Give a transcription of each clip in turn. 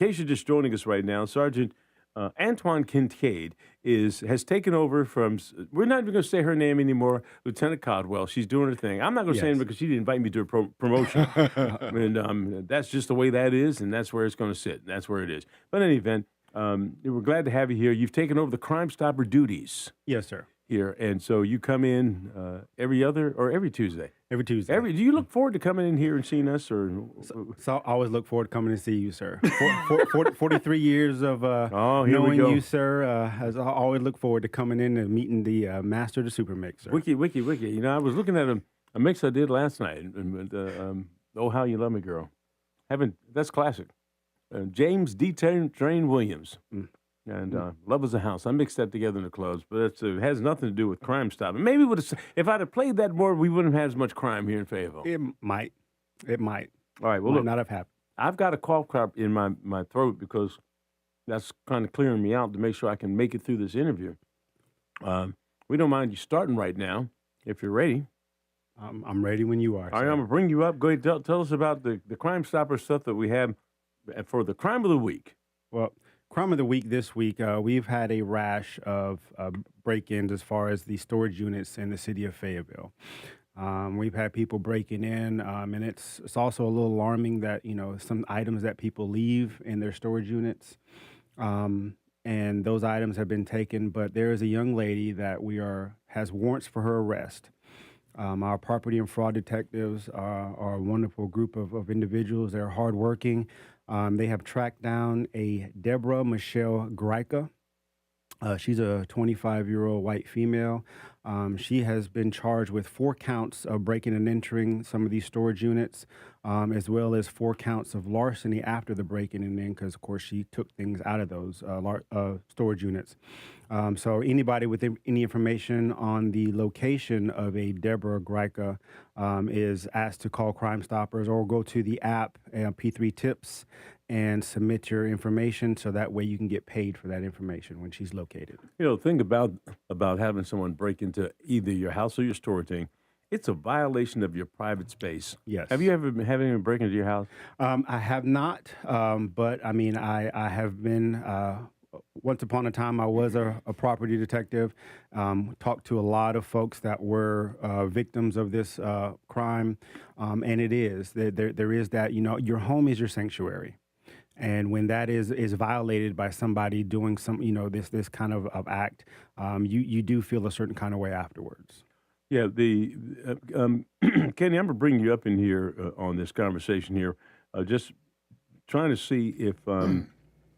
In case you're just joining us right now, Sergeant Antoine KINCADE has taken over from. We're not even going to say her name anymore, Lieutenant Caldwell. She's doing her thing. I'm not going to say it Yes. because she didn't invite me to a promotion, and that's just the way that is, and that's where it's going to sit. That's where it is. But in any event, we're glad to have you here. You've taken over the Crime Stopper duties Yes, sir. here, and so you come in every other or every Tuesday. Every Tuesday. Do you look forward to coming in here and seeing us, or? So I always look forward to coming to see you, sir. 43 years of Oh, here we knowing go. you, sir. As I always look forward to coming in and meeting the master of the super mix, sir. Wiki. You know, I was looking at a mix I did last night, and "Oh How You Love Me, Girl." That's classic. James D. Train Williams, and "Love Is a House." I mixed that together in the clubs, but it has nothing to do with Crime Stopping. Maybe if I'd have played that more, we wouldn't have had as much crime here in Fayetteville. It might. All right, well, might look, not have happened. I've got a cough drop in my throat because that's kind of clearing me out to make sure I can make it through this interview. We don't mind you starting right now if you're ready. I'm ready when you are. All right, I'm going to bring you up. Go ahead, tell us about the Crime Stopper stuff that we have for the Crime of the Week. Well, Crime of the Week this week, we've had a rash of break-ins as far as the storage units in the city of Fayetteville. We've had people breaking in, and it's also a little alarming that, some items that people leave in their storage units, and those items have been taken, but there is a young lady that has warrants for her arrest. Our property and fraud detectives are a wonderful group of individuals. They're hardworking. They have tracked down a Deborah Michelle Greika. She's a 25-year-old white female. She has been charged with 4 counts of breaking and entering some of these storage units, as well as 4 counts of larceny after the breaking and in, because, of course, she took things out of those storage units. So anybody with any information on the location of a Deborah Greika is asked to call Crime Stoppers or go to the app, P3 Tips, and submit your information so that way you can get paid for that information when she's located. You know, the thing about having someone break into either your house or your storage thing, it's a violation of your private space. Yes. Have you ever been having anyone break into your house? I have not, but I mean, I have been. Once upon a time, I was a property detective. Talked to a lot of folks that were victims of this crime, and it is there is that your home is your sanctuary. And when that is violated by somebody doing some, this kind of act, you do feel a certain kind of way afterwards. Yeah, Kenny, I'm going to bring you up in here on this conversation here, just trying to see if,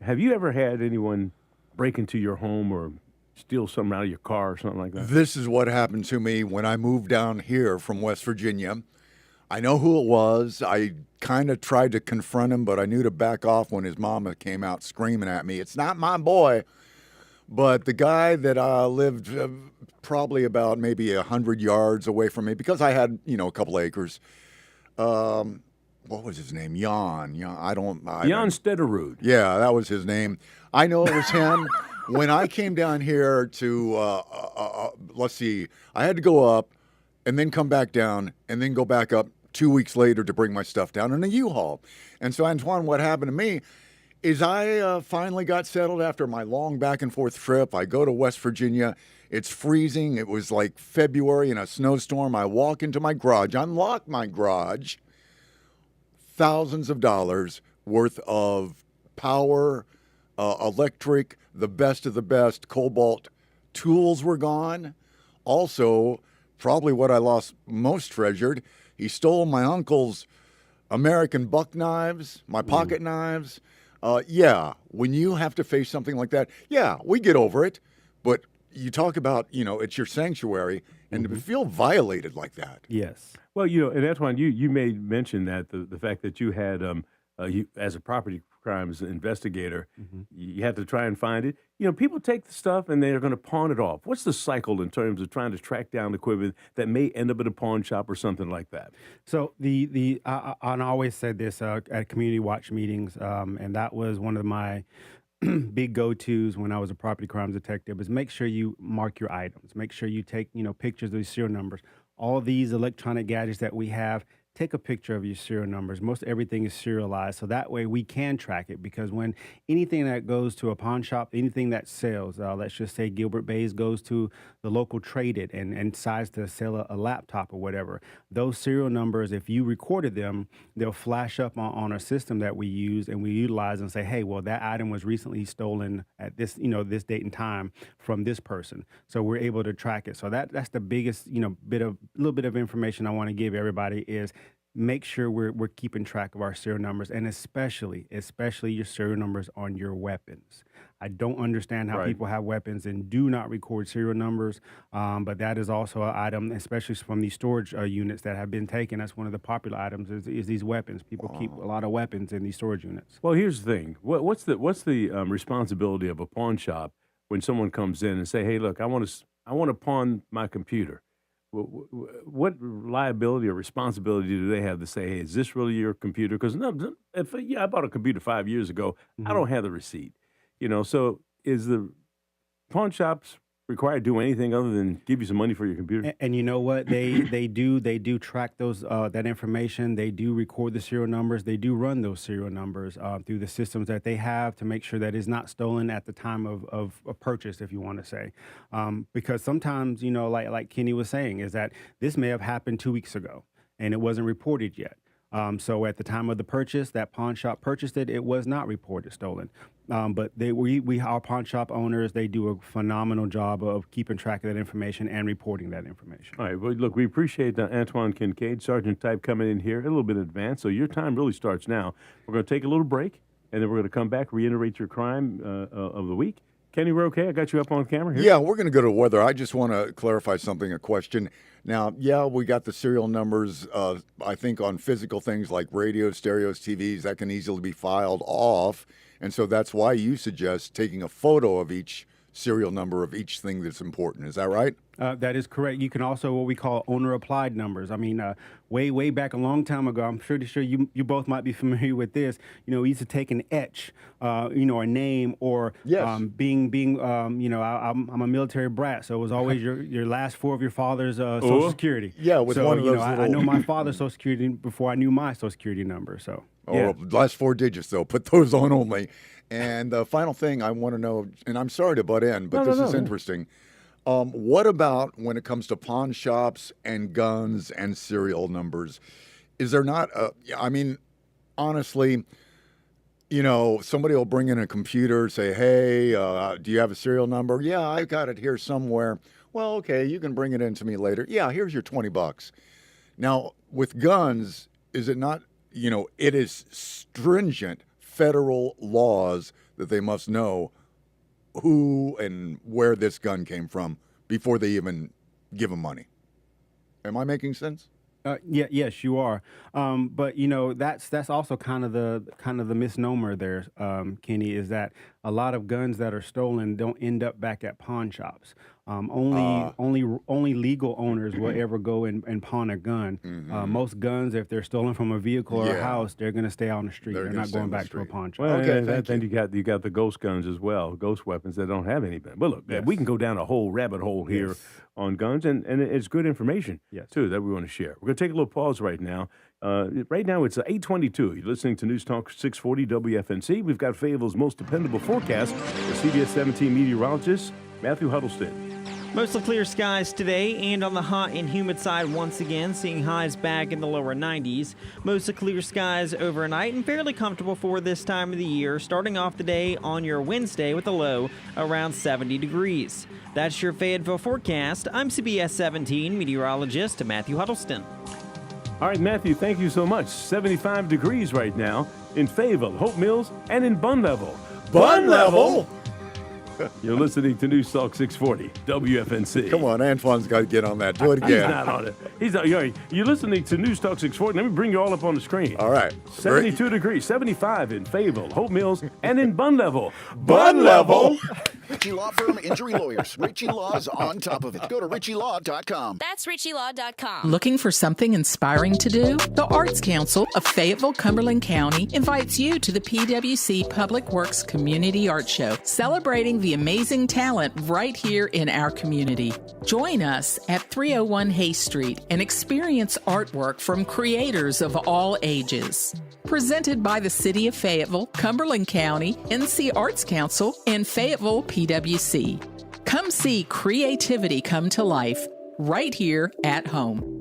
have you ever had anyone break into your home or steal something out of your car or something like that? This is what happened to me when I moved down here from West Virginia. I know who it was. I kind of tried to confront him, but I knew to back off when his mama came out screaming at me. It's not my boy. But the guy that lived probably about maybe 100 yards away from me, because I had, a couple acres. What was his name? Jan, Stederud. Yeah, that was his name. I know it was him. When I came down here to, let's see, I had to go up and then come back down and then go back up 2 weeks later to bring my stuff down in a U-Haul. And so, Antoine, what happened to me is I finally got settled after my long back and forth trip. I go to West Virginia. It's freezing. It was like February in a snowstorm. I walk into my garage, unlock my garage, thousands of dollars worth of power, electric, the best of the best, cobalt tools were gone. Also, probably what I lost most treasured, he stole my uncle's American buck knives, my pocket knives. Yeah, when you have to face something like that, yeah, we get over it. But you talk about, it's your sanctuary, and to feel violated like that. Yes. Well, and Antoine, you made mention that the fact that you had, you as a property crimes investigator, you had to try and find it. People take the stuff and they're going to pawn it off. What's the cycle in terms of trying to track down equipment that may end up at a pawn shop or something like that? So I always said this at community watch meetings, and that was one of my big go-tos when I was a property crimes detective, is make sure you mark your items. Make sure you take, pictures of the serial numbers. All these electronic gadgets that we have, take a picture of your serial numbers. Most everything is serialized, so that way we can track it. Because when anything that goes to a pawn shop, anything that sells, let's just say Gilbert Bays goes to the local traded and decides to sell a laptop or whatever, those serial numbers, if you recorded them, they'll flash up on a system that we use and we utilize and say, hey, well, that item was recently stolen at this, this date and time from this person. So we're able to track it. So that's the biggest, little bit of information I want to give everybody is make sure we're keeping track of our serial numbers, and especially your serial numbers on your weapons. I don't understand how people have weapons and do not record serial numbers, but that is also an item, especially from these storage units that have been taken. That's one of the popular items is these weapons. People keep a lot of weapons in these storage units. Well, here's the thing. What's the responsibility of a pawn shop when someone comes in and say, "Hey, look, I want to pawn my computer"? What liability or responsibility do they have to say, "Hey, is this really your computer?" Because I bought a computer 5 years ago, I don't have the receipt. So is the pawn shops required to do anything other than give you some money for your computer? And you know what? They do track those that information. They do record the serial numbers. They do run those serial numbers through the systems that they have to make sure that it's not stolen at the time of purchase, if you want to say. Because sometimes, like Kenny was saying, is that this may have happened 2 weeks ago and it wasn't reported yet. So at the time of the purchase, that pawn shop purchased it, it was not reported stolen. But our pawn shop owners, they do a phenomenal job of keeping track of that information and reporting that information. All right. Well, look, we appreciate Antoine KINCADE, Sergeant Type, coming in here a little bit in advance. So your time really starts now. We're going to take a little break, and then we're going to come back, reiterate your crime of the week. Kenny, we're okay? I got you up on camera here? Yeah, we're going to go to weather. I just want to clarify something, a question. Now, yeah, we got the serial numbers, I think, on physical things like radios, stereos, TVs, that can easily be filed off. And so that's why you suggest taking a photo of each serial number of each thing that's important. Is that right? That is correct. You can also what we call owner-applied numbers. I mean, way back a long time ago, I'm pretty sure you both might be familiar with this. We used to take an etch, a name, or being I'm a military brat, so it was always your last four of your father's Social Security. Yeah, with one of those I know my father's Social Security before I knew my Social Security number. So. Oh, last four digits, though. Put those on only. And the final thing I want to know, and I'm sorry to butt in, but this is interesting. What about when it comes to pawn shops and guns and serial numbers? Is there not honestly, somebody will bring in a computer, say, hey, do you have a serial number? Yeah, I got it here somewhere. Well, okay, you can bring it in to me later. Yeah, here's your $20. Now, with guns, is it not, it is stringent federal laws that they must know who and where this gun came from before they even give them money. Am I making sense? Yes, you are. But that's also kind of the misnomer there, Kenny, is that a lot of guns that are stolen don't end up back at pawn shops. Only legal owners will ever go and pawn a gun. Most guns, if they're stolen from a vehicle or a house, they're going to stay on the street. They're not going back to a pawn shop. Well, then you got the ghost guns as well, ghost weapons that don't have any. But look, we can go down a whole rabbit hole here on guns, and it's good information too that we want to share. We're going to take a little pause right now. Right now it's 8:22. You're listening to News Talk 640 WFNC. We've got Fayetteville's most dependable forecast with CBS 17 meteorologist Matthew Huddleston. Mostly clear skies today, and on the hot and humid side once again, seeing highs back in the lower 90s. Mostly clear skies overnight and fairly comfortable for this time of the year, starting off the day on your Wednesday with a low around 70 degrees. That's your Fayetteville forecast. I'm CBS 17 meteorologist Matthew Huddleston. All right, Matthew, thank you so much. 75 degrees right now in Fayetteville, Hope Mills, and in Bun Level. Bun Level? You're listening to News Talk 640 WFNC. Come on, Antoine's got to get on that. Do it again. He's not on it. He's not. You're listening to News Talk 640. Let me bring you all up on the screen. All right. 72 degrees, 75 in Fayetteville, Hope Mills, and in Bun Level. Bun Level? Ritchie Law Firm Injury Lawyers. Ritchie Law's on top of it. Go to ritchielaw.com. That's ritchielaw.com. Looking for something inspiring to do? The Arts Council of Fayetteville, Cumberland County invites you to the PWC Public Works Community Art Show, celebrating the amazing talent right here in our community. Join us at 301 Hay Street and experience artwork from creators of all ages. Presented by the City of Fayetteville, Cumberland County, NC Arts Council, and Fayetteville PWC. Come see creativity come to life right here at home.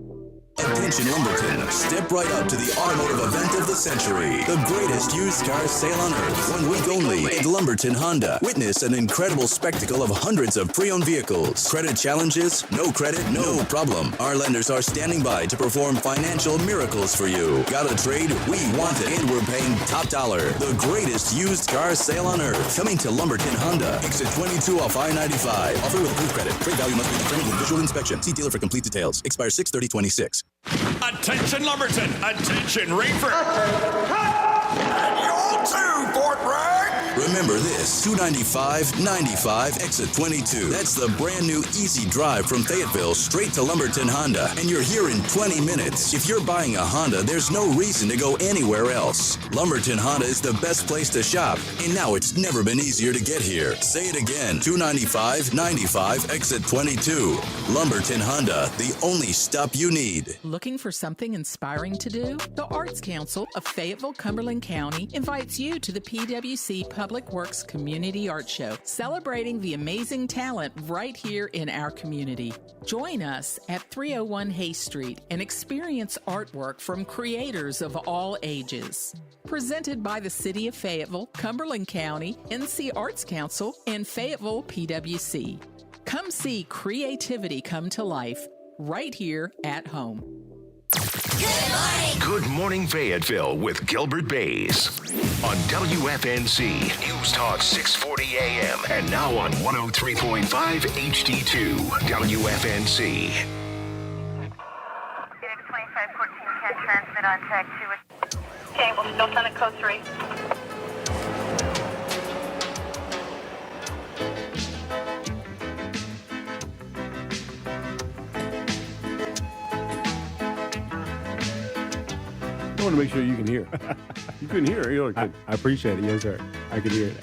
Attention Lumberton, step right up to the automotive event of the century. The greatest used car sale on earth. 1 week only at Lumberton Honda. Witness an incredible spectacle of hundreds of pre-owned vehicles. Credit challenges? No credit? No problem. Our lenders are standing by to perform financial miracles for you. Got a trade? We want it. And we're paying top dollar. The greatest used car sale on earth. Coming to Lumberton Honda. Exit 22 off I-95. Offer with approved credit. Trade value must be determined with visual inspection. See dealer for complete details. Expires 6/30/26. Attention Lumberton! Attention Rainford! And you too, Fort Bragg! Remember this, 295-95, exit 22. That's the brand new easy drive from Fayetteville straight to Lumberton Honda. And you're here in 20 minutes. If you're buying a Honda, there's no reason to go anywhere else. Lumberton Honda is the best place to shop. And now it's never been easier to get here. Say it again, 295-95, exit 22. Lumberton Honda, the only stop you need. Looking for something inspiring to do? The Arts Council of Fayetteville, Cumberland County invites you to the PWC Public Works Community Art Show, celebrating the amazing talent right here in our community. Join us at 301 Hay Street and experience artwork from creators of all ages. Presented by the City of Fayetteville, Cumberland County, NC Arts Council, and Fayetteville PWC. Come see creativity come to life right here at home. Good morning, Fayetteville with Gilbert Bays on WFNC News Talk 640 AM and now on 103.5 HD2 WFNC. 2514 can transmit on tag 2. Okay, we'll still send a code 3. I want to make sure you can hear. You couldn't hear. You're like, I appreciate it. Yes, sir. I can hear it.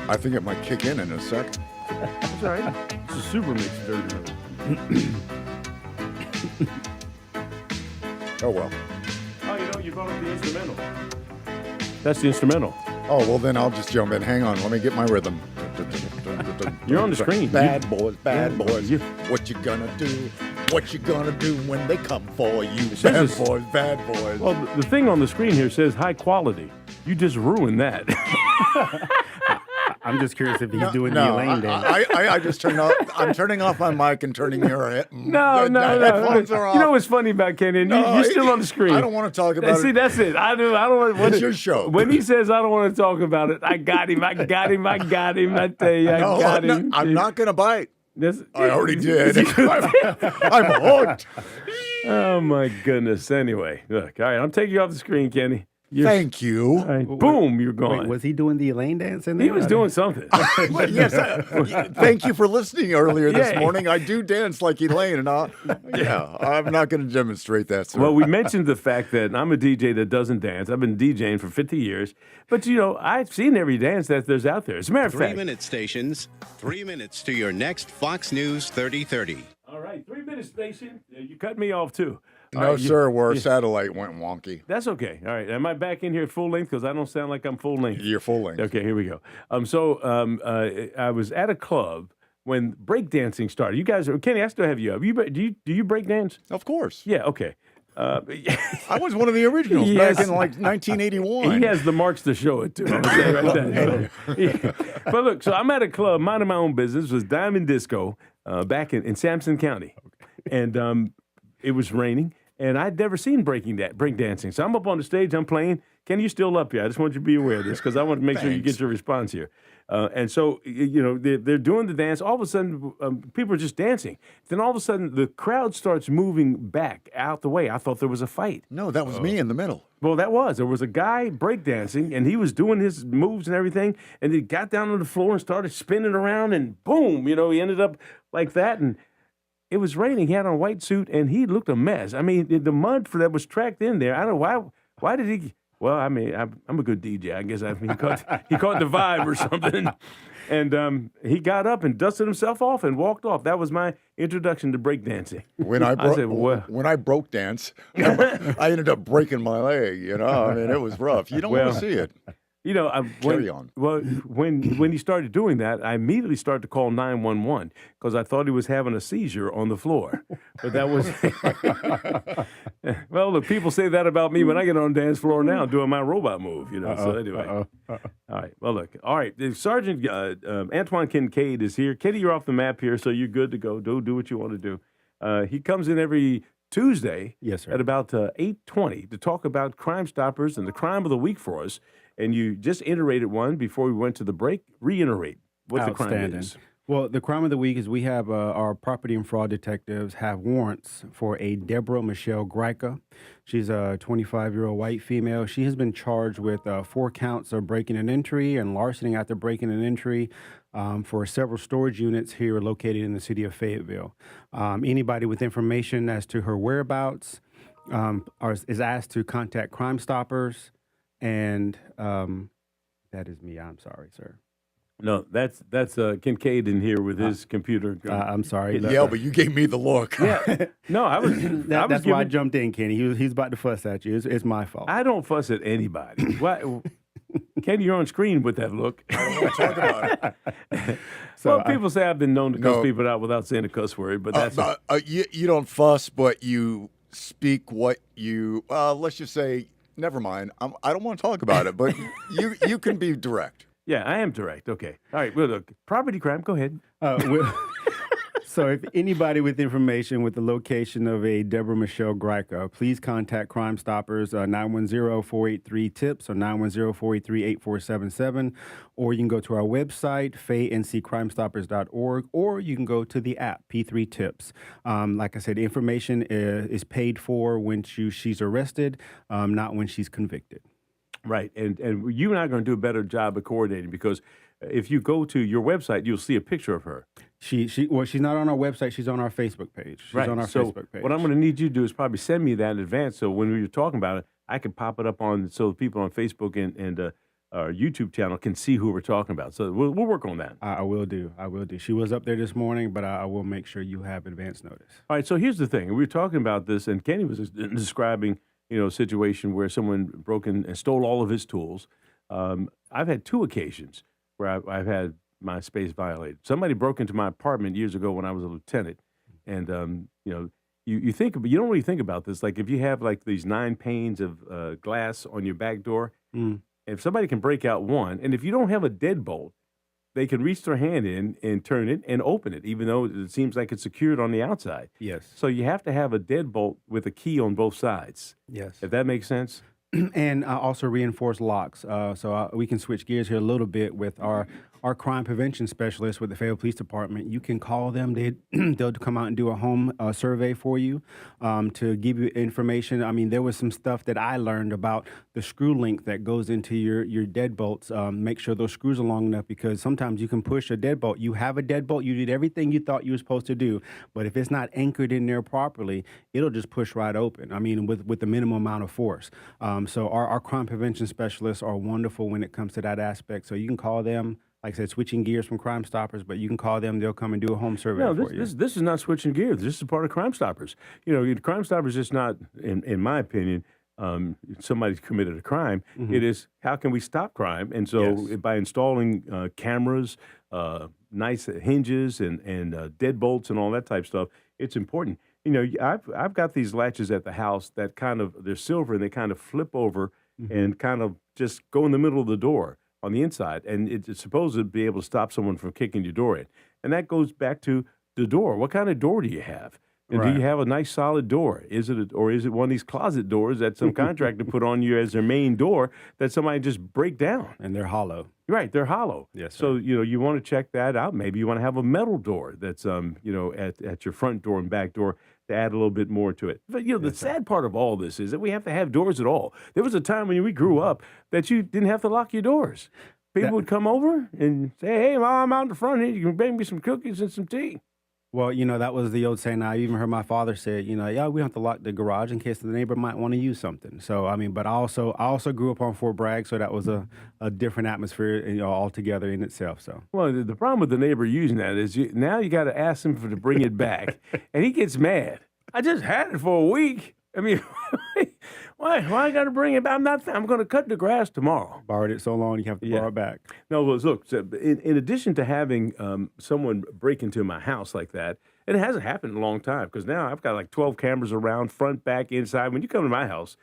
I think it might kick in a sec. that's all right. It's a super mix version of it. Oh, well. Oh, you brought up the instrumental. That's the instrumental. Oh, well, then I'll just jump in. Hang on. Let me get my rhythm. You're on the screen. Bad boys, bad boys. What you gonna do? What you gonna do when they come for you? Bad boys, bad boys. Well, the thing on the screen here says high quality. You just ruined that. I'm just curious if he's doing the Elaine dance. I just turned off. I'm turning off my mic and turning your head. No. Headphones are off. You know what's funny about Kenny? You're still on the screen. I don't want to talk about it. See, that's it. I don't want. It's your show. When he says I don't want to talk about it, I got him. I tell you, I got him. I'm not gonna bite. I already did. I'm hooked. Oh my goodness. Anyway, look. All right, I'm taking you off the screen, Kenny. Thank you. Right, boom, you're gone. Wait, was he doing the Elaine dance in there? He was doing something. Yes. Thank you for listening earlier this morning. I do dance like Elaine, and I'm not going to demonstrate that, sir. Well, we mentioned the fact that I'm a DJ that doesn't dance. I've been DJing for 50 years. But, I've seen every dance that there's out there. As a matter of fact. 3-minute stations, 3 minutes to your next Fox News 3030. All right, 3-minute station. You cut me off, too. No, sir, where satellite went wonky. That's okay. All right. Am I back in here full length? Because I don't sound like I'm full length. You're full length. Okay, here we go. I was at a club when breakdancing started. You guys, Kenny, I still have you up. Do you break dance? Of course. Yeah, okay. I was one of the originals back in 1981. He has the marks to show it, too. But look, so I'm at a club, minding my own business. It was Diamond Disco back in Sampson County. And it was raining. And I'd never seen break dancing. So I'm up on the stage, I'm playing. Ken, you still up here? I just want you to be aware of this because I want to make sure you get your response here. And so, they're doing the dance. All of a sudden, people are just dancing. Then all of a sudden, the crowd starts moving back out the way. I thought there was a fight. No, that was me in the middle. Well, there was a guy breakdancing, and he was doing his moves and everything, and he got down on the floor and started spinning around, and boom, he ended up like that, and it was raining. He had on a white suit, and he looked a mess. I mean, the mud that was tracked in there, I don't know, why did he... Well, I mean, I'm a good DJ. I guess he caught the vibe or something. And he got up and dusted himself off and walked off. That was my introduction to breakdancing. When I broke dance, I ended up breaking my leg. I mean, it was rough. You don't want to see it. Carry on. Well, when he started doing that, I immediately started to call 911 because I thought he was having a seizure on the floor. But that was... Well, look, people say that about me when I get on the dance floor now doing my robot move, So anyway. All right. Well, look. All right. Sergeant Antoine KINCADE is here. Kenny, you're off the map here, so you're good to go. Do what you want to do. He comes in every Tuesday at about 8:20 to talk about Crime Stoppers and the crime of the week for us. And you just iterated one before we went to the break. Reiterate what the crime is. Well, the crime of the week is we have our property and fraud detectives have warrants for a Deborah Michelle Greika. She's a 25-year-old white female. She has been charged with 4 counts of breaking and entry and larceny after breaking and entry for several storage units here located in the city of Fayetteville. Anybody with information as to her whereabouts is asked to contact Crime Stoppers. And that is me. I'm sorry, sir. No, that's KINCADE in here with his computer. I'm sorry. Yeah, but you gave me the look. Yeah. No, I was. That's why I jumped in, Kenny. He's about to fuss at you. It's my fault. I don't fuss at anybody. Why, Kenny, you're on screen with that look. I don't want to talk about it. Well, people say I've been known to cuss people out without saying a cuss word, but that's you don't fuss, but you speak what you. Let's just say. Never mind. I don't want to talk about it, but you can be direct. Yeah, I am direct. Okay. All right. Well, look, property crime. Go ahead. So if anybody with information with the location of a Deborah Michelle Greika, please contact Crime Stoppers, 910-483-TIPS or 910-483-8477, or you can go to our website, faynccrimestoppers.org, or you can go to the app, P3TIPS. Like I said, information is paid for when she's arrested, not when she's convicted. Right. And you and I are going to do a better job of coordinating because if you go to your website, you'll see a picture of her. She's not on our website. She's on our Facebook page. She's on our Facebook page. What I'm going to need you to do is probably send me that in advance so when we were talking about it, I can pop it up so the people on Facebook and our YouTube channel can see who we're talking about. So we'll work on that. I will do. She was up there this morning, but I will make sure you have advance notice. All right. So here's the thing. We were talking about this, and Kenny was describing a situation where someone broke in and stole all of his tools. I've had 2 occasions where I've had my space violated. Somebody broke into my apartment years ago when I was a lieutenant, and you think, but you don't really think about this. Like if you have like these 9 panes of glass on your back door, if somebody can break out one, and if you don't have a deadbolt, they can reach their hand in and turn it and open it, even though it seems like it's secured on the outside. Yes. So you have to have a deadbolt with a key on both sides. Yes. If that makes sense. And also reinforced locks. So we can switch gears here a little bit with our crime prevention specialist with the Fayetteville Police Department. You can call them. They'll come out and do a home survey for you to give you information. I mean, there was some stuff that I learned about the screw link that goes into your deadbolts. Make sure those screws are long enough because sometimes you can push a deadbolt. You have a deadbolt. You did everything you thought you were supposed to do. But if it's not anchored in there properly, it'll just push right open. I mean, with the minimum amount of force. So our crime prevention specialists are wonderful when it comes to that aspect. So you can call them. Like I said, switching gears from Crime Stoppers, but you can call them. They'll come and do a home survey for you. This is not switching gears. This is part of Crime Stoppers. Crime Stoppers is not, in my opinion, somebody's committed a crime. Mm-hmm. It is how can we stop crime? And so by installing cameras, nice hinges, and deadbolts and all that type of stuff, it's important. I've got these latches at the house that they're silver and they kind of flip over and kind of just go in the middle of the door on the inside, and it's supposed to be able to stop someone from kicking your door in. And that goes back to the door. What kind of door do you have? And do you have a nice solid door? Is it or is it one of these closet doors that some contractor put on you as their main door that somebody just break down? And they're hollow. Right, they're hollow. Yes, sir. So you want to check that out. Maybe you want to have a metal door that's at your front door and back door to add a little bit more to it. But the sad part of all this is that we have to have doors at all. There was a time when we grew up that you didn't have to lock your doors. People would come over and say, "Hey, Mom, I'm out in the front here. You can bring me some cookies and some tea." Well, that was the old saying. I even heard my father say, we don't have to lock the garage in case the neighbor might want to use something. So, but I also grew up on Fort Bragg, so that was a different atmosphere, altogether in itself. So, well, the problem with the neighbor using that is now you got to ask him to bring it back, and he gets mad. I just had it for a week. I mean, why I got to bring it back? I'm going to cut the grass tomorrow. Borrowed it so long, you have to borrow it back. No, well, look, so in addition to having someone break into my house like that, and it hasn't happened in a long time because now I've got like 12 cameras around, front, back, inside. When you come to my house,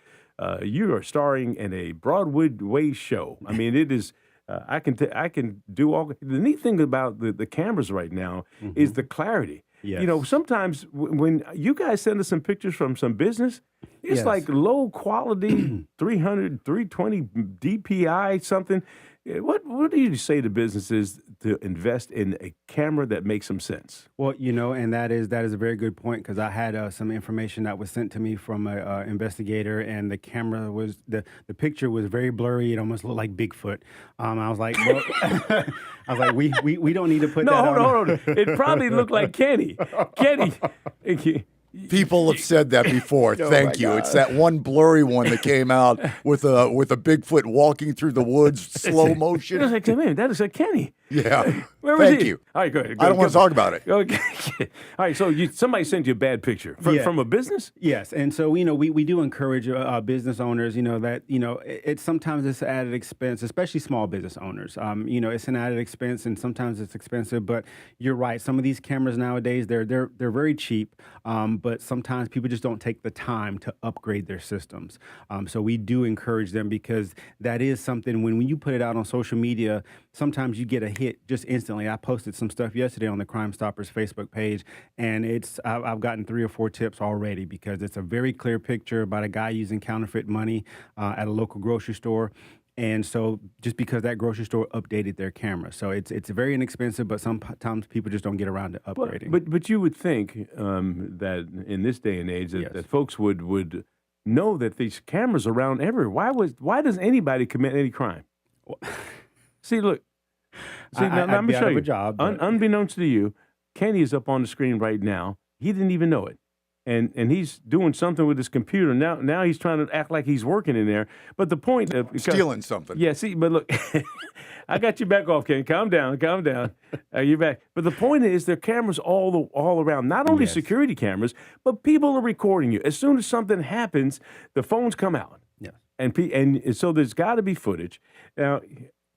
you are starring in a Broadway show. I mean, it is. I can do all. The neat thing about the cameras right now is the clarity. Yes. Sometimes when you guys send us some pictures from some business, it's like low quality 300, 320 DPI something. What do you say to businesses to invest in a camera that makes some sense? Well, and that is a very good point because I had some information that was sent to me from an investigator, and the camera was the picture was very blurry. It almost looked like Bigfoot. I was like, well, we don't need to put that on. No, hold on. It probably looked like Kenny. People have said that before. Thank you. It's that one blurry one that came out with a Bigfoot walking through the woods, slow motion. Like, man, that is a Kenny. Yeah. Where was Thank he? you. All right, go ahead. I don't want to talk about it. Okay. All right, so somebody sent you a bad picture from a business? Yes, and so we do encourage business owners. It's sometimes it's an added expense, especially small business owners. It's an added expense, and sometimes it's expensive. But you're right. Some of these cameras nowadays they're very cheap, but sometimes people just don't take the time to upgrade their systems. So we do encourage them because that is something when you put it out on social media, sometimes you get a hit just instantly. I posted some stuff yesterday on the Crime Stoppers Facebook page, and I've gotten 3 or 4 tips already because it's a very clear picture about a guy using counterfeit money at a local grocery store. And so just because that grocery store updated their camera. So it's very inexpensive, but sometimes people just don't get around to upgrading. But you would think that in this day and age that folks would know that these cameras are around everywhere. Why does anybody commit any crime? See, look. Now, let me show you. Unbeknownst to you, Kenny is up on the screen right now. He didn't even know it. And he's doing something with his computer. Now he's trying to act like he's working in there. But the point of stealing something. Yeah, see, but look, I got you back off, Kenny. Calm down. You're back. But the point is there are cameras all around. Not only security cameras, but people are recording you. As soon as something happens, the phones come out. Yeah. And so there's got to be footage. Now,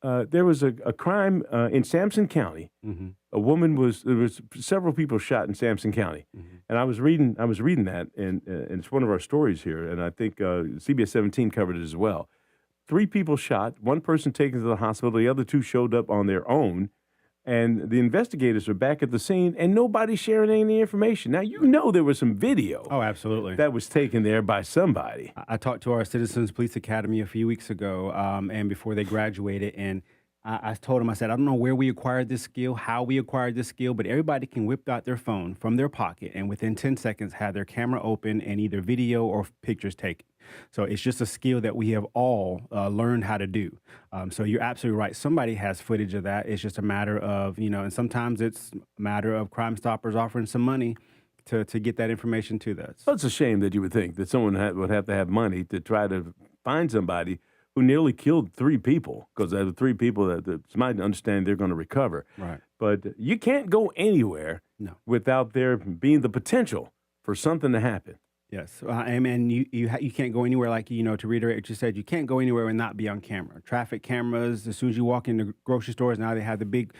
there was a crime in Sampson County. Mm-hmm. There was several people shot in Sampson County, and I was reading that, and it's one of our stories here, and I think CBS 17 covered it as well. 3 people shot, 1 person taken to the hospital, the other 2 showed up on their own, and the investigators are back at the scene, and nobody's sharing any information. Now, there was some video. Oh, absolutely. That was taken there by somebody. I talked to our Citizens Police Academy a few weeks ago, and before they graduated, and I told them, I said, I don't know where we acquired this skill, how we acquired this skill, but everybody can whip out their phone from their pocket and within 10 seconds have their camera open and either video or pictures taken. So it's just a skill that we have all learned how to do. So you're absolutely right. Somebody has footage of that. It's just a matter of, and sometimes it's a matter of Crime Stoppers offering some money to get that information to us. Well, it's a shame that you would think that someone would have to have money to try to find somebody who nearly killed 3 people, because there are 3 people that somebody understand they're going to recover. Right. But you can't go anywhere without there being the potential for something to happen. Yes, and you can't go anywhere, like, to reiterate what you said, you can't go anywhere and not be on camera. Traffic cameras, as soon as you walk into grocery stores, now they have the big,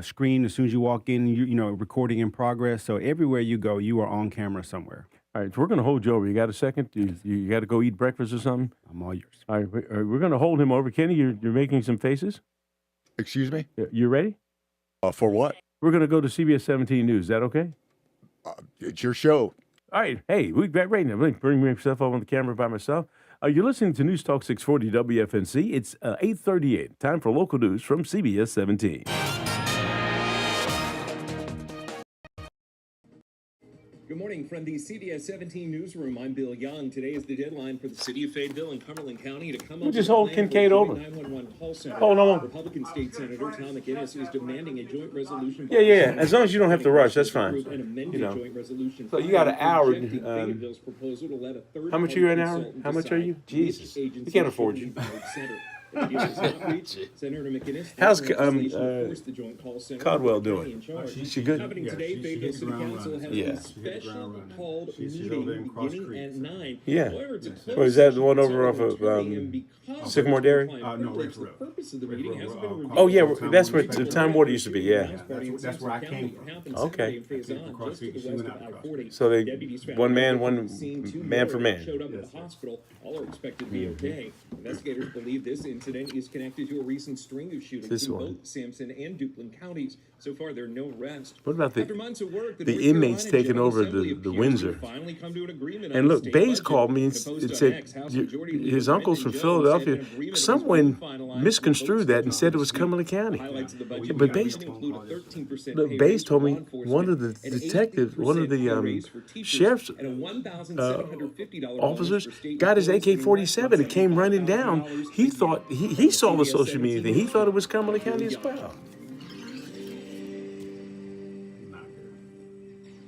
screen. As soon as you walk in, recording in progress. So everywhere you go, you are on camera somewhere. All right, so we're going to hold you over. You got a second? You got to go eat breakfast or something? I'm all yours. All right, we're going to hold him over. Kenny, you're making some faces? Excuse me? You ready? For what? We're going to go to CBS 17 News. Is that okay? it's your show. All right. Hey, we got right now. Let me bring myself up on the camera by myself. You're listening to News Talk 640 WFNC. It's 8:38. Time for local news from CBS 17. Good morning from the CBS 17 newsroom. I'm Bill Young. Today is the deadline for the city of Fayetteville and Cumberland County to come up Just with a hold plan for KINCADE a over. 911 call center. Hold on. Republican State Senator Tom McInnes is demanding a joint resolution. Yeah. As long as you don't have to rush, that's fine. An amended joint resolution. So you got an hour. Fayetteville's proposal to let a third How much are you an hour? consultant How much are you? decide Jesus, which we agency can't afford should you. lead the center. If the deal does not reach, Senator McInnes How's legislation to force the joint call center Caldwell to the doing? county in charge. Is she good? Happening today, Fayetteville City Council has Yeah. a special called meeting beginning at 9. Yeah. However, it's a closed Or is that the session, one so over off of attorney and because Sycamore of Dairy? the privilege, the purpose of the meeting hasn't been revealed. Oh, yeah, that's where the Time Water used to be, yeah. That's where I came from. Okay. Across the street, she went out across. So they, Deputies found one man, no one one seen, two man for more man. showed up at the hospital. All are expected to be okay. Investigators believe this incident is connected to a recent string of shootings This in one. both Sampson and Duplin counties. So far, there are no arrests. What about After months of work, the North inmates Carolina taking General over Assembly the appears to Windsor? finally come to an agreement And on the look, state Bays budget. called me In and a post it on said X, House Majority Leader his uncle's from Brendan Jones said Philadelphia. an agreement was Someone finalized misconstrued that and said it was this week. Cumberland County. Highlights of the budget But package Bays, include a 13% the pay Bays raise told for me law enforcement, one of the an detectives, one of 18% pay the raise for teachers, sheriff's and a $1,750 officers bonus for state got his employees AK-47 and came running down. $75,000 He a thought year. he saw the social media thing. He thought it was Cumberland County as well.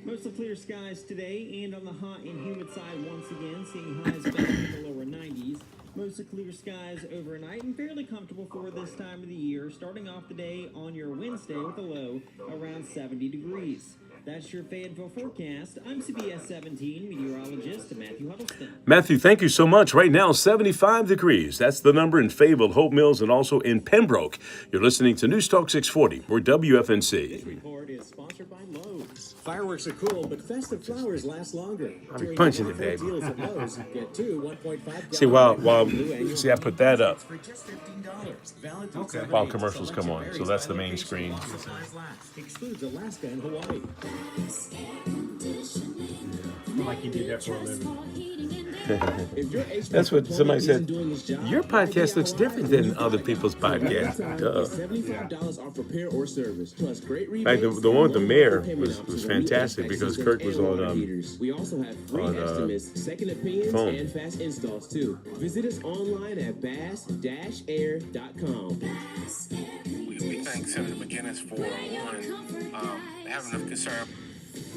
Mostly clear skies today and on the hot and humid side once again, seeing highs back in the lower 90s. Mostly clear skies overnight and fairly comfortable for this time of the year, starting off the day on your Wednesday with a low around 70 degrees. That's your Fayetteville forecast. I'm CBS 17 meteorologist Matthew Huddleston. Matthew, thank you so much. Right now, 75 degrees. That's the number in Fayetteville, Hope Mills, and also in Pembroke. You're listening to News Talk 640. We're WFNC. This report is sponsored by Lowe's. Fireworks are cool, but festive flowers last longer. I'm punching it, baby. Deals at Lowe's, get two 1.5 See, I put that up for just $15. Okay. while commercials come on. So that's the main screen. Excludes Alaska and Hawaii. Like you did that for a living. That's what somebody said. Your podcast looks different than other people's podcasts. Duh. $75 off repair or service, plus great Like rebates. the one with the mayor was fantastic because Kirk was on We also have free on, estimates, second opinions, phone. and fast installs too. Visit us online at bass-air.com. We thank Senator McInnes for having enough concern.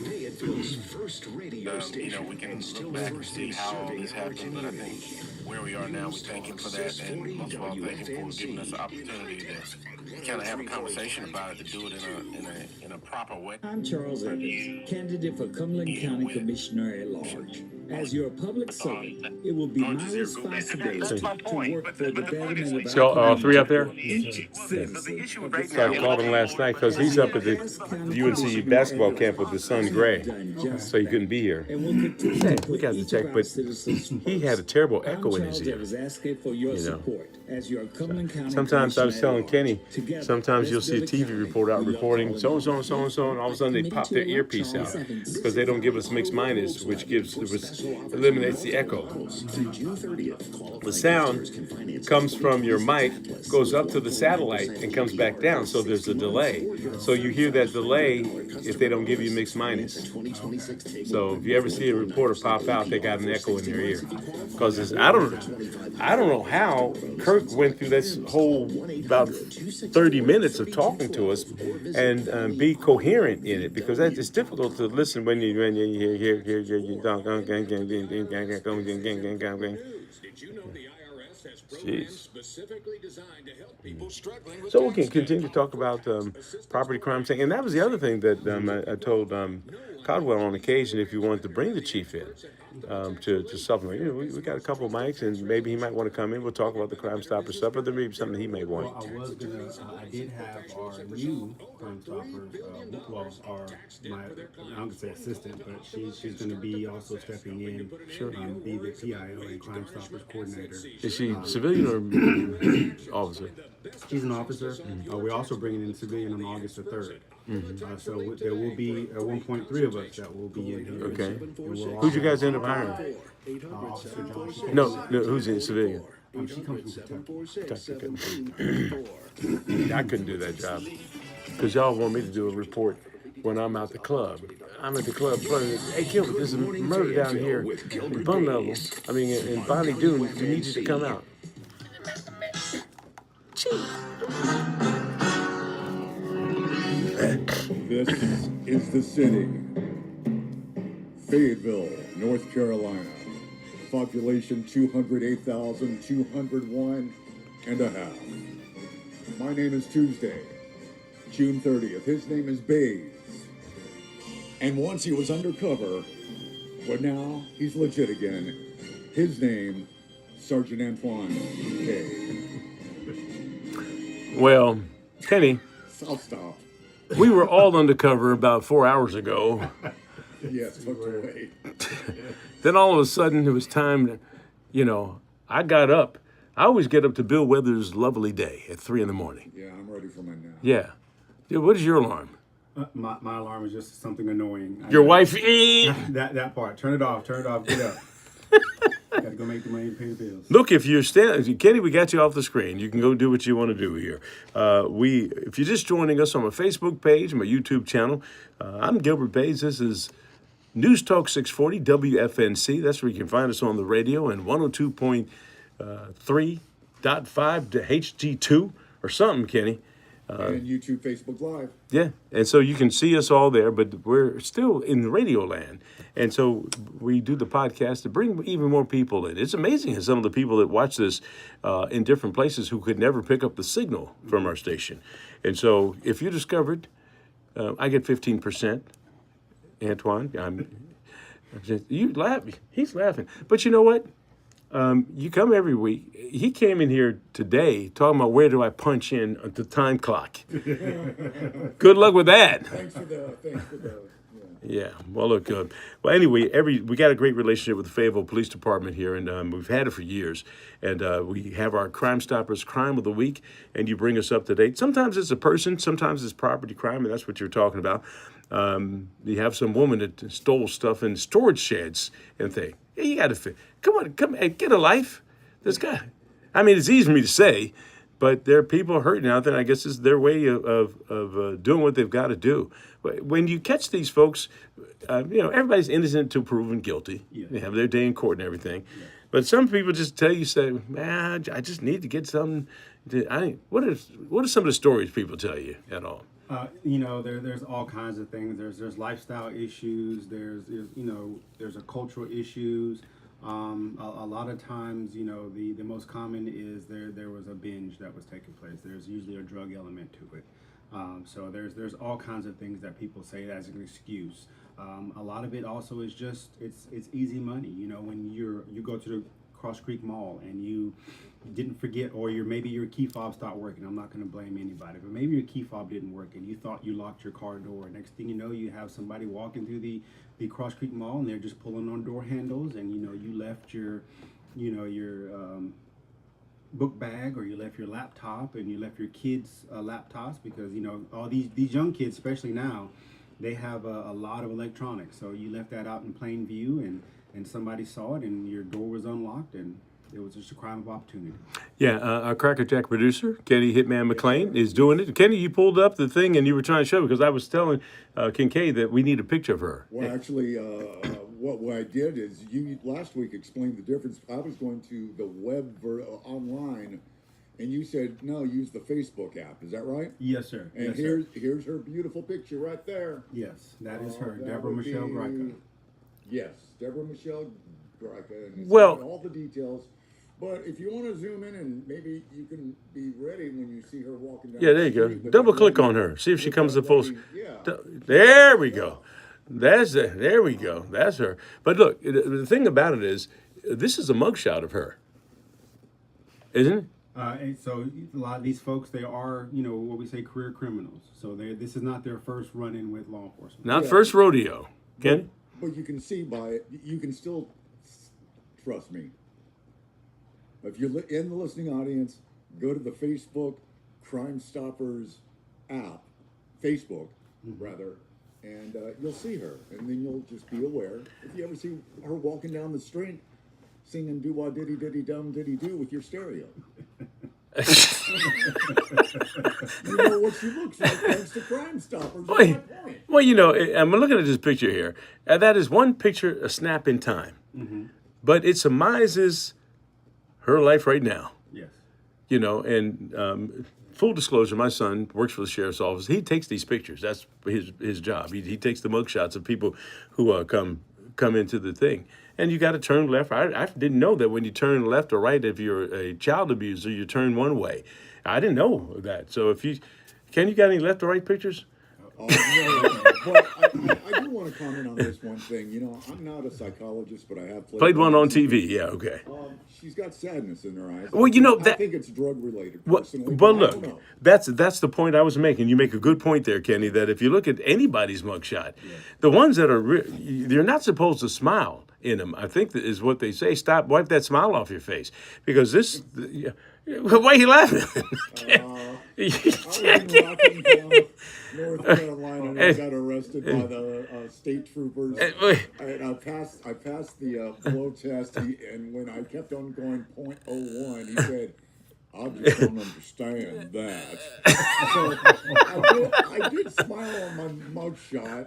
Fayetteville's first radio station. We can look back and see how all this happened, but I think where we are now, we thank him for that, and most of all, thank him for giving us the opportunity to kind of have a conversation about it, to do it in a proper way. I'm Charles Evans, candidate for Cumberland County Commissioner at Large. As your public servant, it will be my responsibility to work for the betterment of So, our three up there? community. Each citizen of the So I called him last night because he's up at the UNC basketball camp with his son Gray, so he couldn't be here. And we'll continue to put We got to each check, of our but citizens he had a terrible I'm echo in his Charles ear. Evans asking for your support as your Cumberland County Sometimes I was Commissioner telling at Kenny, Large. Together, sometimes you'll let's see a build TV county reporter out we love reporting calling so-and-so and so-and-so, and all of a sudden they pop their earpiece out because they don't give us mixed minus, which eliminates the echo. The sound comes from your mic, goes up to the satellite, and comes back down, so there's a delay. So you hear that delay if they don't give you mixed minus. So if you ever see a reporter pop out, they got an echo in their ear. Because I don't know how Kirk went through this whole about 30 minutes of talking to us and be coherent in it, because it's difficult to listen when you hear Did you know the IRS has programs specifically designed to help people struggling with So we can continue to talk about property crime thing, and that was the other thing that I told Caldwell on occasion, if you wanted to bring the chief in to supplement. We got a couple of mics, and maybe he might want to come in. We'll talk about the Crime Stopper stuff, but there may be something he may want. Well, I did have our new Crime Stopper, I'm going to say assistant, but she's going to be also stepping in, be the PIO and Crime Stoppers coordinator. Is she civilian or officer? She's an officer. We're also bringing in a civilian on August the 3rd. So there will be 1.3 of us that will be in here. Okay. And we'll Who'd you all guys have end up hiring? Officer Johnson. No, who's in civilian? She comes from Kentucky. I couldn't do that job because y'all want me to do a report when I'm out the club. I'm at the club playing. Hey, Gilbert, there's a murder down here in Bun Level. I mean, in Bonnie Doon. We need you to come out. This is the city. Fayetteville, North Carolina. Population 208,201 and a half. My name is Tuesday, June 30th. His name is Bays. And once he was undercover, but now he's legit again. His name, Sergeant Antoine K. Well, Kenny, I'll stop. we were all undercover about 4 hours ago. Yes, tucked away. Then all of a sudden, it was time to, I got up. I always get up to Bill Weathers' Lovely Day at 3 in the morning. Yeah, I'm ready for my nap. Yeah. Dude, what is your alarm? My alarm is just something annoying. Your wife? That part. Turn it off. Get up. Got to go make the money and pay the bills. Look, if you're Kenny, we got you off the screen. You can go do what you want to do here. If you're just joining us on my Facebook page, my YouTube channel, I'm Gilbert Bays. This is News Talk 640 WFNC. That's where you can find us on the radio and 102.3.5 to HD2 or something, Kenny. And YouTube, Facebook Live. Yeah, and so you can see us all there, but we're still in the radio land. And so we do the podcast to bring even more people in. It's amazing how some of the people that watch this in different places who could never pick up the signal from our station. And so if you discovered, I get 15%. Antoine, you laugh. He's laughing. But you know what? You come every week. He came in here today talking about where do I punch in the time clock. Good luck with that. Thanks for the. Yeah. Well, look. Well, anyway, we got a great relationship with the Fayetteville Police Department here, and we've had it for years. And we have our Crime Stoppers Crime of the Week, and you bring us up to date. Sometimes it's a person, sometimes it's property crime, and that's what you're talking about. You have some woman that stole stuff in storage sheds and things. Yeah, you got to come on, get a life. This guy. I mean, it's easy for me to say, but there are people hurting out there. And I guess it's their way of doing what they've got to do. When you catch these folks, everybody's innocent until proven guilty. Yeah. They have their day in court and everything. Yeah. But some people just tell you, say, man, I just need to get something. What are some of the stories people tell you at all? There's all kinds of things. There's lifestyle issues. There's a cultural issues. A lot of times, the most common is there was a binge that was taking place. There's usually a drug element to it. So there's all kinds of things that people say as an excuse. A lot of it also is just it's easy money. When you go to the Cross Creek Mall and you didn't forget, or maybe your key fob stopped working. I'm not going to blame anybody, but maybe your key fob didn't work and you thought you locked your car door. Next thing you know, you have somebody walking through the Cross Creek Mall and they're just pulling on door handles, and you left your book bag, or you left your laptop, and you left your kids' laptops, because all these young kids, especially now, they have a lot of electronics. So you left that out in plain view, and somebody saw it, and your door was unlocked, and it was just a crime of opportunity. Yeah, our Cracker Jack producer, Kenny Hitman McLean, is doing it. Kenny, you pulled up the thing and you were trying to show me, because I was telling KINCADE that we need a picture of her. Well, actually, what I did is you last week explained the difference. I was going to the web online, and you said, no, use the Facebook app. Is that right? Yes, sir. And yes, here's her beautiful picture right there. Yes, that is her, Deborah Michelle Greika. Yes, Deborah Michelle Greika. And well, all the details. But if you want to zoom in, and maybe you can be ready when you see her walking down. Yeah, there you go. Double click on her. See if she comes to full. There we go. There we go. That's her. But look, the thing about it is, this is a mugshot of her, isn't it? And so a lot of these folks, they are, what we say, career criminals. So this is not their first run-in with law enforcement. Not first rodeo, Kenny. But you can see by it, you can still trust me. If you're in the listening audience, go to the Facebook Crime Stoppers app, Facebook, rather, and you'll see her. And then you'll just be aware. If you ever see her walking down the street singing doo-wah diddy-diddy-dum diddy-doo with your stereo. You know what she looks like thanks to Crime Stoppers. Well, you know, I'm looking at this picture here. That is one picture, a snap in time. But it surmises her life right now. Yes. You know, and full disclosure, my son works for the sheriff's office. He takes these pictures. That's his job. He takes the mugshots of people who come into the thing. And you got to turn left. I didn't know that when you turn left or right, if you're a child abuser, you turn one way. I didn't know that. So if you got any left or right pictures? Oh, no, but I do want to comment on this one thing. You know, I'm not a psychologist, but I have Played one on TV. Yeah, okay. She's got sadness in her eyes. Well, you know, I think it's drug related. Well, Personally, but I look, don't know. that's the point I was making. You make a good point there, Kenny. That if you look at anybody's mugshot, the ones that are you're not supposed to smile in them. I think that is what they say. Stop, wipe that smile off your face, because this. Why are you laughing? I was in Rockingham, North Carolina, and I got arrested by the state troopers. And I passed the blow test, and when I kept on going .01, he said, "I just don't understand that." So I did smile on my mugshot,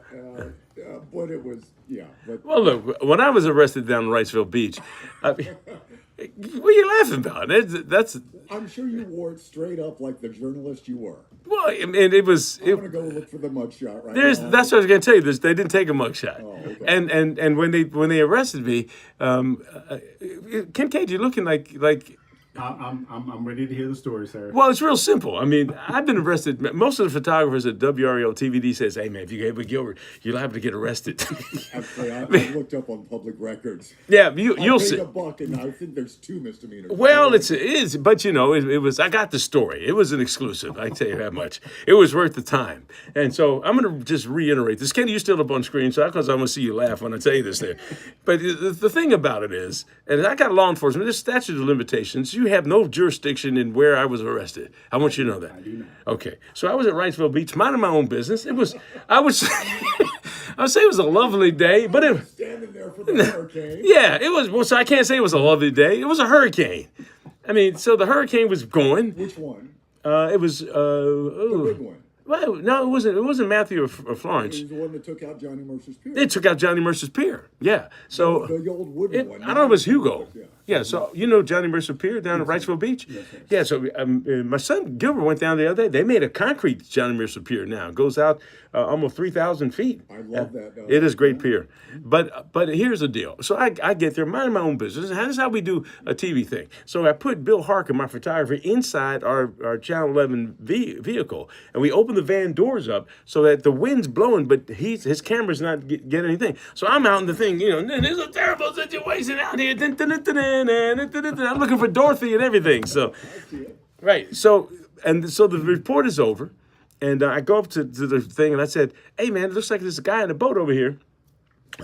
but it was, yeah. But, well, look, when I was arrested down in Wrightsville Beach, what are you laughing about? That's. I'm sure you wore it straight up like the journalist you were. Well, I mean, it was. I'm gonna go look for the mugshot right now. That's what I was going to tell you. They didn't take a mugshot. Oh, okay. And when they arrested me, KINCADE, you're looking like. I'm ready to hear the story, sir. Well, it's real simple. I mean, I've been arrested. Most of the photographers at WRL TVD says, "Hey, man, if you get with Gilbert, you're liable to get arrested." Actually, I looked up on public records. Yeah, you'll see. I paid $1, and I think there's 2 misdemeanors. Well, it is, but you know, it was. I got the story. It was an exclusive. I tell you that much. It was worth the time. And so I'm going to just reiterate this. Kenny, you're still up on screen, so because I'm going to see you laugh when I tell you this there. But the thing about it is, and I got law enforcement. There's statute of limitations. You have no jurisdiction in where I was arrested. I want you to know that. I do know. Okay. So I was at Wrightsville Beach, minding my own business. I would say it was a lovely day, but it standing there for the hurricane. Yeah, it was. Well, so I can't say it was a lovely day. It was a hurricane. I mean, so the hurricane was going. Which one? It was The big one. Well, no, it wasn't. It wasn't Matthew or Florence. It was the one that took out Johnny Mercer's pier. It took out Johnny Mercer's pier. Yeah. So the old wooden one. I don't know if it was Hugo. Yeah. So you know Johnny Mercer Pier down at Wrightsville Beach. Yes. Yeah. So my son Gilbert went down the other day. They made a concrete Johnny Mercer Pier now. It goes out almost 3,000 feet. I love that. It is a great pier. But here's the deal. So I get there, minding my own business. This is how we do a TV thing. So I put Bill Harker, my photographer, inside our Channel 11 vehicle, and we open the van doors up so that the wind's blowing, but his camera's not getting anything. So I'm out in the thing, you know, there's a terrible situation out here. I'm looking for Dorothy and everything. So, right. So the report is over, and I go up to the thing, and I said, "Hey, man, it looks like there's a guy in a boat over here."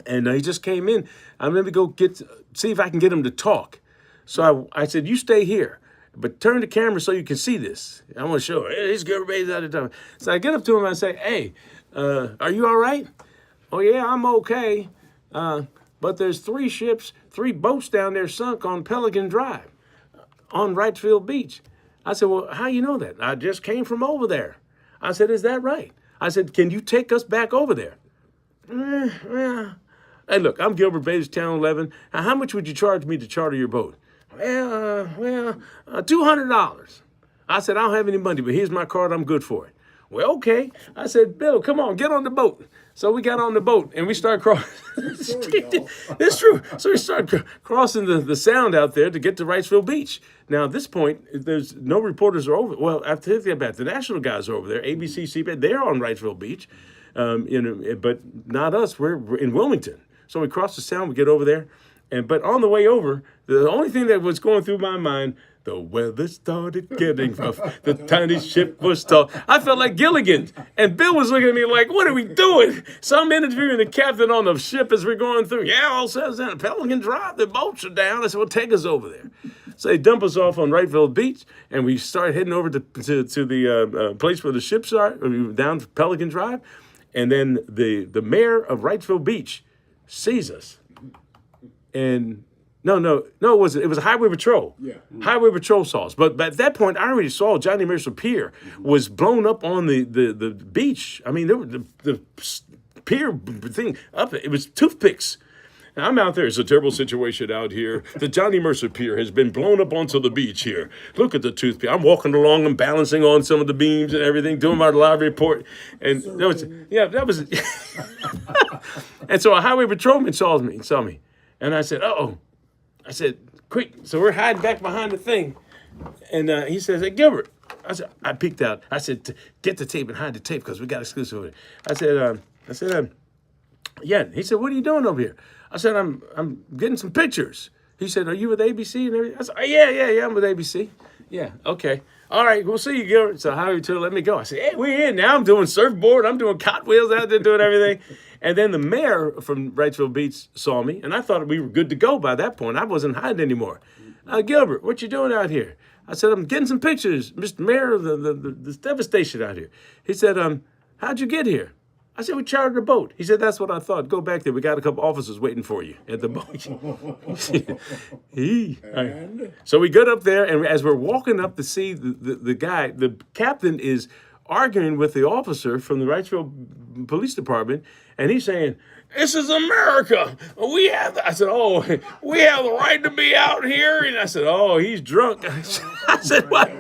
And he just came in. I'm going to go see if I can get him to talk. So I said, "You stay here, but turn the camera so you can see this. I want to show her. Hey, he's Gilbert Bays out of time." So I get up to him and I say, "Hey, are you all right?" "Oh, yeah, I'm okay. But there's 3 boats down there sunk on Pelican Drive on Wrightsville Beach." I said, "Well, how you know that?" "I just came from over there." I said, "Is that right?" I said, "Can you take us back over there?" Well. Hey, look, I'm Gilbert Bays, Channel 11. Now, how much would you charge me to charter your boat?" Well, $200. I said, "I don't have any money, but here's my card. I'm good for it." "Well, okay." I said, "Bill, come on, get on the boat." So we got on the boat and we started crossing. It's true. So we started crossing the sound out there to get to Wrightsville Beach. Now, at this point, there's no reporters are over. Well, I take that back. The national guys are over there. ABC, CBS, they're on Wrightsville Beach. But not us. We're in Wilmington. So we cross the sound, we get over there. But on the way over, the only thing that was going through my mind, the weather started getting rough. The tiny ship was tall. I felt like Gilligan. And Bill was looking at me like, "What are we doing?" So I'm interviewing the captain on the ship as we're going through. "Yeah, all says down Pelican Drive, the boats are down." I said, "Well, take us over there." So they dump us off on Wrightfield Beach, and we start heading over to the place where the ships are, down Pelican Drive. And then the mayor of Wrightfield Beach sees us. And no, it was a highway patrol. Yeah. Highway patrol saw us. But at that point, I already saw Johnny Mercer Pier was blown up on the beach. I mean, there were the pier thing up. It was toothpicks. And I'm out there. It's a terrible situation out here. The Johnny Mercer Pier has been blown up onto the beach here. Look at the toothpick. I'm walking along and balancing on some of the beams and everything, doing my live report. And that was And so a highway patrolman saw me. And I said, uh-oh. I said, quick. So we're hiding back behind the thing. And he says, hey, Gilbert. I peeked out. I said, get the tape and hide the tape because we got exclusive with it. I said, yeah. He said, what are you doing over here? I said, I'm getting some pictures. He said, are you with ABC and everything? I said, yeah, I'm with ABC. Yeah, okay. All right, we'll see you, Gilbert. So Howie Tour let me go. I said, hey, we're in now. I'm doing surfboard. I'm doing cartwheels out there doing everything. And then the mayor from Wrightfield Beach saw me, and I thought we were good to go by that point. I wasn't hiding anymore. Gilbert, what you doing out here? I said, I'm getting some pictures, Mr. Mayor of the devastation out here. He said, how'd you get here? I said, we chartered a boat. He said, that's what I thought. Go back there. We got a couple officers waiting for you at the boat. So we got up there, and as we're walking up to see the guy, the captain is arguing with the officer from the Wrightsville Police Department, and he's saying, this is America. We have the right to be out here. And I said, oh, he's drunk. I said, what?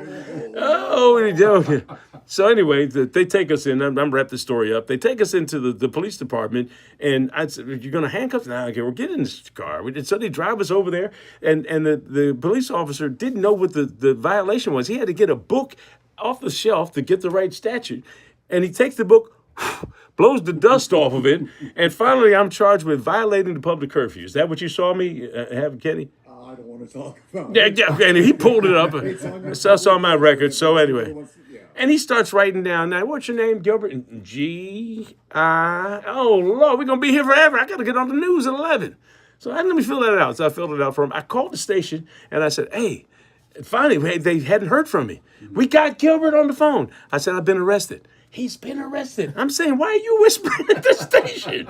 Oh, what are you doing? So anyway, they take us in. I'm wrap the story up. They take us into the police department, and I said, "You're going to handcuff us now? Okay, we're getting in this car." So they drive us over there, and the police officer didn't know what the violation was. He had to get a book off the shelf to get the right statute, and he takes the book, blows the dust off of it, and finally I'm charged with violating the public curfew. Is that what you saw me have, Kenny? I don't want to talk about it. Yeah, and he pulled it up. It's on my record. So anyway. And he starts writing down, now, what's your name, Gilbert? G-I. Oh, Lord, we're going to be here forever. I got to get on the news at 11. So let me fill that out. So I filled it out for him. I called the station, and I said, hey, finally, they hadn't heard from me. We got Gilbert on the phone. I said, I've been arrested. He's been arrested. I'm saying, why are you whispering at the station?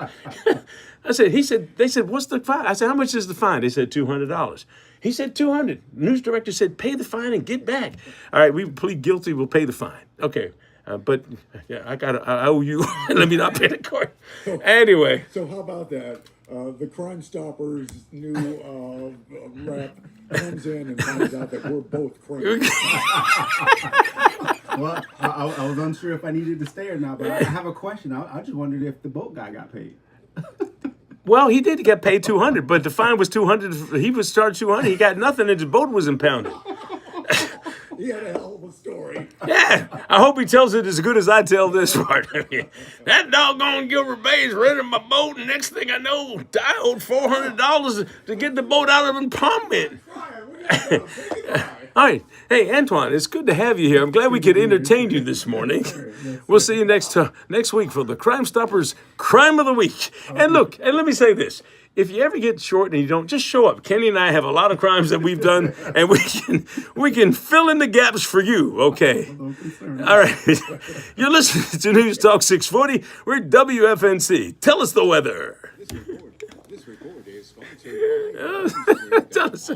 They said, what's the fine? I said, how much is the fine? They said, $200. He said, $200. News director said, pay the fine and get back. All right, we plead guilty. We'll pay the fine. Okay. But yeah, I owe you. Let me not pay the court. Anyway. So how about that? The Crime Stoppers new rep comes in and finds out that we're both criminals. Well, I was unsure if I needed to stay or not, but I have a question. I just wondered if the boat guy got paid. Well, he did get paid $200, but the fine was $200. He was charged $200. He got nothing, and his boat was impounded. He had a hell of a story. Yeah, I hope he tells it as good as I tell this part. That doggone Gilbert Bays rented my boat, and next thing I know, I owed $400 to get the boat out of impoundment. All right. Hey, Antoine, it's good to have you here. I'm glad we could entertain you this morning. We'll see you next week for the Crime Stoppers Crime of the Week. And look, and let me say this. If you ever get short and you don't, just show up. Kenny and I have a lot of crimes that we've done, and we can fill in the gaps for you, okay? All right. You're listening to News Talk 640. We're WFNC. Tell us the weather. This report is sponsored by... Tell us.